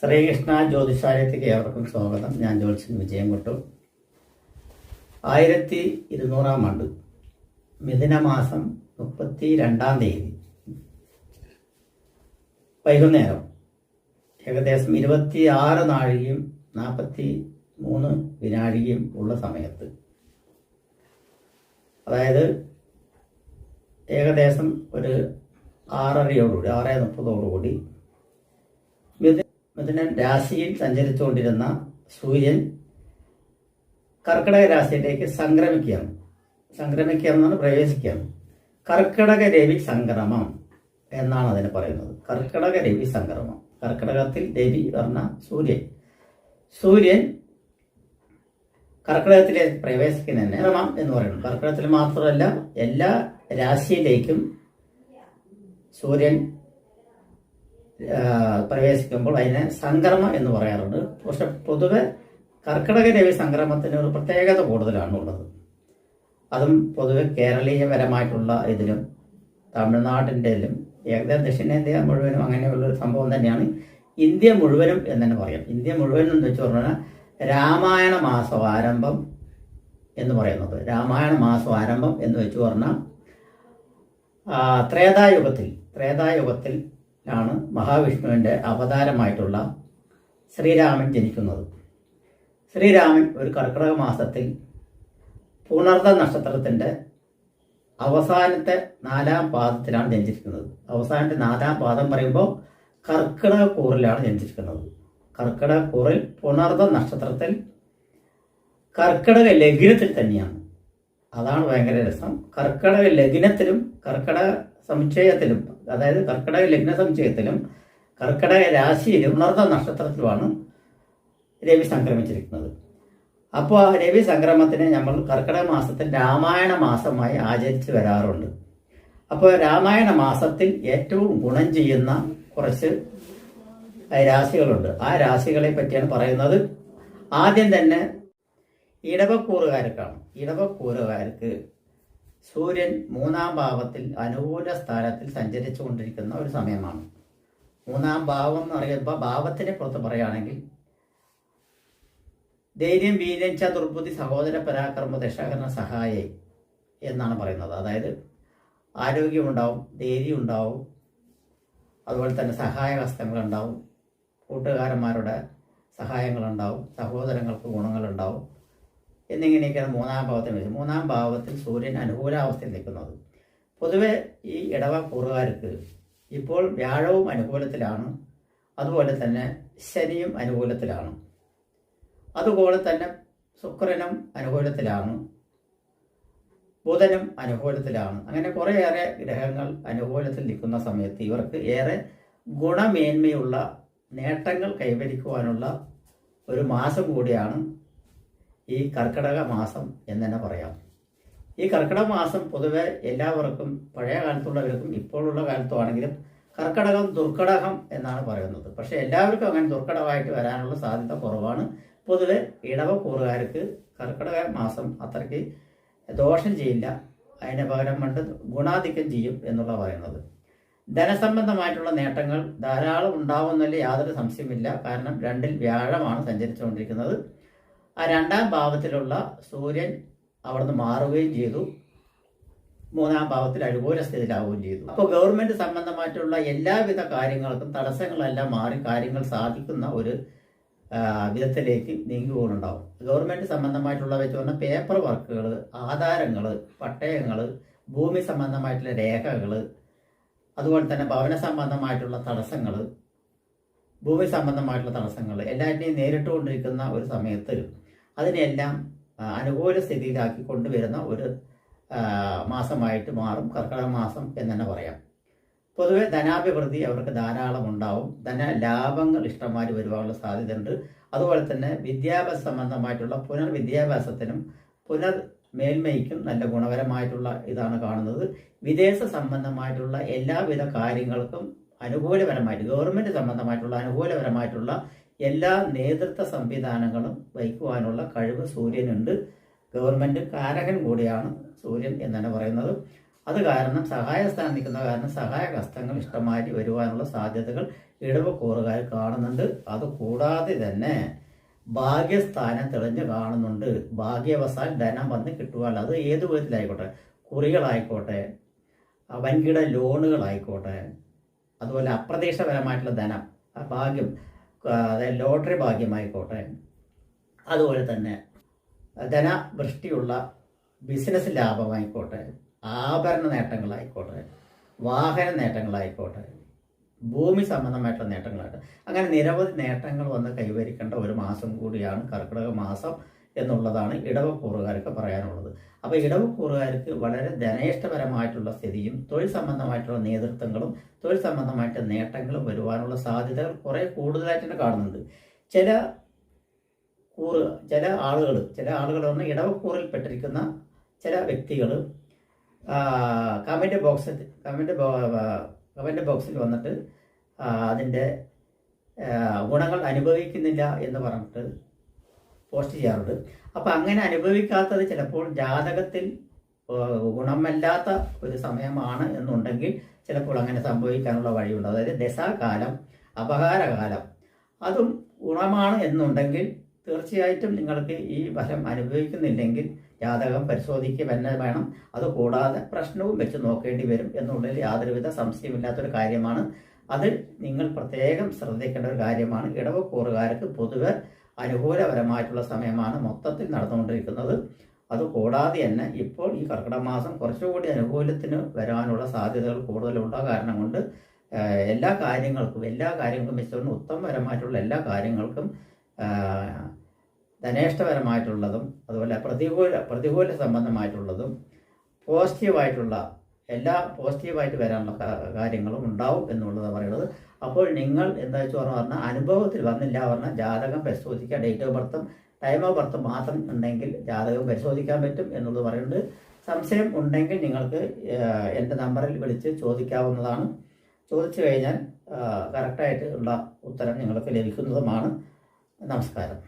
ശ്രീകൃഷ്ണ ജ്യോതിഷാലയത്തിലേക്ക് ഏവർക്കും സ്വാഗതം. ഞാൻ ജ്യോത്സ്യൻ വിജയൻകുട്ടു. 1200 ആണ്ട് മിഥുനമാസം 32 തീയതി വൈകുന്നേരം ഏകദേശം 26 നാഴികയും 43 വിനാഴികയും ഉള്ള സമയത്ത്, അതായത് ഏകദേശം ഒരു 6:30 6:30 മിഥുനൻ രാശിയിൽ സഞ്ചരിച്ചുകൊണ്ടിരുന്ന സൂര്യൻ കർക്കിടക രാശിയിലേക്ക് സംക്രമിക്കുകയാണ്, പ്രവേശിക്കുകയാണ്. കർക്കിടക രവി സംക്രമം എന്നാണ് അതിന് പറയുന്നത്. കർക്കിടക രവി സംക്രമം. കർക്കിടകത്തിൽ രവി പറഞ്ഞ സൂര്യൻ കർക്കിടകത്തിലേക്ക് പ്രവേശിക്കുന്നതന്നെ സംക്രമം എന്ന് പറയുന്നത്. കർക്കിടകത്തിൽ മാത്രമല്ല, എല്ലാ രാശിയിലേക്കും സൂര്യൻ പ്രവേശിക്കുമ്പോൾ അതിനെ സംക്രമം എന്ന് പറയാറുണ്ട്. പക്ഷെ പൊതുവെ കർക്കിടക രവി സംക്രമത്തിന് ഒരു പ്രത്യേകത കൂടുതലാണുള്ളത്. അതും പൊതുവെ കേരളീയപരമായിട്ടുള്ള ഇതിലും തമിഴ്നാട്ടിൻ്റെയിലും ഏകദേശം ദക്ഷിണേന്ത്യ മുഴുവനും അങ്ങനെയുള്ളൊരു സംഭവം തന്നെയാണ്. ഇന്ത്യ മുഴുവനും എന്ന് തന്നെ പറയാം. ഇന്ത്യ മുഴുവനും എന്ന് വെച്ച് പറഞ്ഞാൽ രാമായണ മാസം ആരംഭം എന്ന് പറയുന്നത്. രാമായണ മാസം ആരംഭം എന്ന് വെച്ച് പറഞ്ഞാൽ ത്രേതായുഗത്തിൽ ആണ് മഹാവിഷ്ണുവിൻ്റെ അവതാരമായിട്ടുള്ള ശ്രീരാമൻ ജനിക്കുന്നത്. ശ്രീരാമൻ ഒരു കർക്കിടക മാസത്തിൽ പുണർദ നക്ഷത്രത്തിൻ്റെ അവസാനത്തെ 4-ാം പാദത്തിലാണ് ജനിച്ചിരിക്കുന്നത്. അവസാനത്തെ 4-ാം പാദം പറയുമ്പോൾ കർക്കിടക കൂറിലാണ് ജനിച്ചിരിക്കുന്നത്. കർക്കിടക കൂറിൽ പുണർദ നക്ഷത്രത്തിൽ കർക്കിടക ലഗ്നത്തിൽ തന്നെയാണ്. അതാണ് ഭയങ്കര രസം. കർക്കിടക ലഗ്നത്തിലും കർക്കിടക സമുച്ചയത്തിലും, അതായത് കർക്കിടക ലഗ്ന സമുച്ചയത്തിലും കർക്കിടക രാശിയിലും ഉണർന്ന നക്ഷത്രത്തിലുമാണ് രവി സംക്രമിച്ചിരിക്കുന്നത്. അപ്പോൾ ആ രവി സംക്രമത്തിനെ നമ്മൾ കർക്കിടക മാസത്തിൽ രാമായണ മാസമായി ആചരിച്ച് വരാറുണ്ട്. അപ്പോൾ രാമായണ മാസത്തിൽ ഏറ്റവും ഗുണം ചെയ്യുന്ന കുറച്ച് രാശികളുണ്ട്. ആ രാശികളെ പറ്റിയാണ് പറയുന്നത്. ആദ്യം തന്നെ ഇടവക്കൂറുകാർക്ക് സൂര്യൻ 3-ാം ഭാവത്തിൽ അനുകൂല സ്ഥാനത്തിൽ സഞ്ചരിച്ചു കൊണ്ടിരിക്കുന്ന ഒരു സമയമാണ്. 3-ാം ഭാവം എന്ന് പറയുമ്പോൾ ഭാവത്തിനെ പുറത്ത് പറയുകയാണെങ്കിൽ ധൈര്യം, വീര്യം, ദുർബുദ്ധി, സഹോദര പരാക്രമ, ദശാകരണ സഹായ എന്നാണ് പറയുന്നത്. അതായത് ആരോഗ്യമുണ്ടാവും, ധൈര്യം ഉണ്ടാവും, അതുപോലെ തന്നെ സഹായ ഹസ്തങ്ങളുണ്ടാവും, കൂട്ടുകാരന്മാരുടെ സഹായങ്ങളുണ്ടാവും, സഹോദരങ്ങൾക്ക് ഗുണങ്ങളുണ്ടാവും എന്നിങ്ങനെയൊക്കെയാണ് 3-ാം ഭാവത്തിൽ വെച്ചത്. 3-ാം ഭാവത്തിൽ സൂര്യൻ അനുകൂലാവസ്ഥയിൽ നിൽക്കുന്നത്. പൊതുവെ ഈ ഇടവക്കൂറുകാർക്ക് ഇപ്പോൾ വ്യാഴവും അനുകൂലത്തിലാണ്, അതുപോലെ തന്നെ ശനിയും അനുകൂലത്തിലാണ്, അതുപോലെ തന്നെ ശുക്രനും അനുകൂലത്തിലാണ്, ബുധനും അനുകൂലത്തിലാണ്. അങ്ങനെ കുറേയേറെ ഗ്രഹങ്ങൾ അനുകൂലത്തിൽ നിൽക്കുന്ന സമയത്ത് ഇവർക്ക് ഏറെ ഗുണമേന്മയുള്ള നേട്ടങ്ങൾ കൈവരിക്കുവാനുള്ള ഒരു മാസം കൂടിയാണ് ഈ കർക്കിടക മാസം എന്ന് തന്നെ പറയാം. ഈ കർക്കിടക മാസം പൊതുവെ എല്ലാവർക്കും, പഴയ കാലത്തുള്ളവർക്കും ഇപ്പോഴുള്ള കാലത്തും ആണെങ്കിലും കർക്കിടകം ദുർഘടകം എന്നാണ് പറയുന്നത്. പക്ഷെ എല്ലാവർക്കും അങ്ങനെ ദുർഘടകമായിട്ട് വരാനുള്ള സാധ്യത കുറവാണ്. പൊതുവെ ഇടവക്കൂറുകാർക്ക് കർക്കിടക മാസം അത്രയ്ക്ക് ദോഷം ചെയ്യില്ല, അതിന് പകരം കൊണ്ട് ഗുണാധിക്യം ചെയ്യും എന്നുള്ള പറയുന്നത്. ധനസംബന്ധമായിട്ടുള്ള നേട്ടങ്ങൾ ധാരാളം ഉണ്ടാവുന്നതിൽ യാതൊരു സംശയമില്ല. കാരണം 2-ൽ വ്യാഴമാണ് സഞ്ചരിച്ചുകൊണ്ടിരിക്കുന്നത്. ആ 2-ാം ഭാവത്തിലുള്ള സൂര്യൻ അവിടുന്ന് മാറുകയും ചെയ്തു, 3-ാം ഭാവത്തിൽ അനുകൂല സ്ഥിതിയിലാവുകയും ചെയ്തു. അപ്പോൾ ഗവൺമെന്റ് സംബന്ധമായിട്ടുള്ള എല്ലാവിധ കാര്യങ്ങൾക്കും തടസ്സങ്ങളെല്ലാം മാറി കാര്യങ്ങൾ സാധിക്കുന്ന ഒരു വിധത്തിലേക്ക് നീങ്ങുകയുണ്ടാവും. ഗവൺമെന്റ് സംബന്ധമായിട്ടുള്ള വെച്ച് പറഞ്ഞാൽ പേപ്പർ വർക്കുകൾ, ആധാരങ്ങൾ, പട്ടയങ്ങൾ, ഭൂമി സംബന്ധമായിട്ടുള്ള രേഖകൾ, അതുപോലെ തന്നെ ഭവന സംബന്ധമായിട്ടുള്ള തടസ്സങ്ങൾ, ഭൂമി സംബന്ധമായിട്ടുള്ള തടസ്സങ്ങൾ എല്ലാറ്റിനെയും നേരിട്ടുകൊണ്ടിരിക്കുന്ന ഒരു സമയത്ത് അതിനെല്ലാം അനുകൂല സ്ഥിതിയിലാക്കി കൊണ്ടുവരുന്ന ഒരു മാസമായിട്ട് മാറും കർക്കിടക മാസം എന്ന് തന്നെ പറയാം. പൊതുവെ ധനാഭിവൃദ്ധി അവർക്ക് ധാരാളം ഉണ്ടാവും. ധനലാഭങ്ങൾ ഇഷ്ടംമാതിരി വരുവാനുള്ള സാധ്യതയുണ്ട്. അതുപോലെ തന്നെ വിദ്യാഭ്യാസ സംബന്ധമായിട്ടുള്ള പുനർവിദ്യാഭ്യാസത്തിനും പുനർമേന്മയ്ക്കും നല്ല ഗുണപരമായിട്ടുള്ള ഇതാണ് കാണുന്നത്. വിദേശ സംബന്ധമായിട്ടുള്ള എല്ലാവിധ കാര്യങ്ങൾക്കും അനുകൂലപരമായിട്ട്, ഗവൺമെന്റ് സംബന്ധമായിട്ടുള്ള അനുകൂലപരമായിട്ടുള്ള എല്ലാ നേതൃത്വ സംവിധാനങ്ങളും വഹിക്കുവാനുള്ള കഴിവ് സൂര്യനുണ്ട്. ഗവൺമെന്റ് കാരകൻ കൂടിയാണ് സൂര്യൻ എന്നാണ് പറയുന്നത്. അത് കാരണം സഹായ സ്ഥാനം നിൽക്കുന്ന കാരണം സഹായ ഹസ്തങ്ങൾ ഇഷ്ടമാരി വരുവാനുള്ള സാധ്യതകൾ ഇടവക്കൂറുകാർ കാണുന്നുണ്ട്. അതുകൂടാതെ തന്നെ ഭാഗ്യസ്ഥാനം തെളിഞ്ഞ് കാണുന്നുണ്ട്. ഭാഗ്യവശാൽ ധനം വന്ന് കിട്ടുവാൻ, അത് ഏത് വിധത്തിലായിക്കോട്ടെ, കുറികളായിക്കോട്ടെ, വൻകിട ലോണുകളായിക്കോട്ടെ, അതുപോലെ അപ്രതീക്ഷിതപരമായിട്ടുള്ള ധനം, ഭാഗ്യം, അതായത് ലോട്ടറി ഭാഗ്യമായിക്കോട്ടെ, അതുപോലെ തന്നെ ധനവൃഷ്ടിയുള്ള ബിസിനസ് ലാഭമായിക്കോട്ടെ, ആഭരണ നേട്ടങ്ങളായിക്കോട്ടെ, വാഹന നേട്ടങ്ങളായിക്കോട്ടെ, ഭൂമി സംബന്ധമായിട്ടുള്ള നേട്ടങ്ങളായിട്ട്, അങ്ങനെ നിരവധി നേട്ടങ്ങൾ വന്ന് കൈവരിക്കേണ്ട ഒരു മാസം കൂടിയാണ് കർക്കിടക മാസം എന്നുള്ളതാണ് ഇടവക്കൂറുകാർക്ക് പറയാനുള്ളത്. അപ്പോൾ ഇടവക്കൂറുകാർക്ക് വളരെ ധനേഷ്ടപരമായിട്ടുള്ള സ്ഥിതിയും തൊഴിൽ സംബന്ധമായിട്ടുള്ള നേതൃത്വങ്ങളും തൊഴിൽ സംബന്ധമായിട്ട് നേട്ടങ്ങളും വരുവാനുള്ള സാധ്യതകൾ കുറേ കൂടുതലായിട്ട് കാണുന്നുണ്ട്. ചില ആളുകൾ പറഞ്ഞാൽ ഇടവക്കൂറിൽപ്പെട്ടിരിക്കുന്ന ചില വ്യക്തികൾ കമൻറ്റ് ബോക്സിൽ വന്നിട്ട് അതിൻ്റെ ഗുണങ്ങൾ അനുഭവിക്കുന്നില്ല എന്ന് പറഞ്ഞിട്ട് പോസ്റ്റ് ചെയ്യാറുണ്ട്. അപ്പോൾ അങ്ങനെ അനുഭവിക്കാത്തത് ചിലപ്പോൾ ജാതകത്തിൽ ഗുണമല്ലാത്ത ഒരു സമയമാണ് എന്നുണ്ടെങ്കിൽ ചിലപ്പോൾ അങ്ങനെ സംഭവിക്കാനുള്ള വഴിയുണ്ട്. അതായത് ദശാകാലം, അപകാരകാലം അതും ഗുണമാണ് എന്നുണ്ടെങ്കിൽ തീർച്ചയായിട്ടും നിങ്ങൾക്ക് ഈ ഫലം അനുഭവിക്കുന്നില്ലെങ്കിൽ ജാതകം പരിശോധിക്കുക തന്നെ വേണം. അതുകൂടാതെ പ്രശ്നവും വെച്ച് നോക്കേണ്ടി വരും എന്നുള്ളതിൽ യാതൊരുവിധ സംശയമില്ലാത്തൊരു കാര്യമാണ്. അത് നിങ്ങൾ പ്രത്യേകം ശ്രദ്ധിക്കേണ്ട ഒരു കാര്യമാണ്. ഇടവക്കൂറുകാർക്ക് പൊതുവെ അനുകൂലപരമായിട്ടുള്ള സമയമാണ് മൊത്തത്തിൽ നടന്നുകൊണ്ടിരിക്കുന്നത്. അതുകൂടാതെ തന്നെ ഇപ്പോൾ ഈ കർക്കിടക മാസം കുറച്ചുകൂടി അനുകൂലത്തിന് വരാനുള്ള സാധ്യതകൾ കൂടുതലുള്ള കാരണം കൊണ്ട് എല്ലാ കാര്യങ്ങൾക്കും വെച്ചുകൊണ്ട് ഉത്തമപരമായിട്ടുള്ള എല്ലാ കാര്യങ്ങൾക്കും ധനേഷ്ടപരമായിട്ടുള്ളതും അതുപോലെ പ്രതികൂല സംബന്ധമായിട്ടുള്ളതും പോസിറ്റീവായിട്ട് വരാനുള്ള കാര്യങ്ങളും ഉണ്ടാവും എന്നുള്ളതാണ് പറയുന്നത്. അപ്പോൾ നിങ്ങൾ എന്താ വെച്ചാൽ പറഞ്ഞാൽ അനുഭവത്തിൽ വന്നില്ല പറഞ്ഞാൽ ജാതകം പരിശോധിക്കുക. ഡേറ്റ് ഓഫ് ബർത്തും ടൈം ഓഫ് ബർത്തും മാത്രം ഉണ്ടെങ്കിൽ ജാതകം പരിശോധിക്കാൻ പറ്റും എന്നുള്ളത് പറയുന്നത്. സംശയം ഉണ്ടെങ്കിൽ നിങ്ങൾക്ക് എൻ്റെ നമ്പറിൽ വിളിച്ച് ചോദിക്കാവുന്നതാണ്. ചോദിച്ചു കഴിഞ്ഞാൽ കറക്റ്റായിട്ട് ഉള്ള ഉത്തരം നിങ്ങൾക്ക് ലഭിക്കുന്നതുമാണ്. നമസ്കാരം.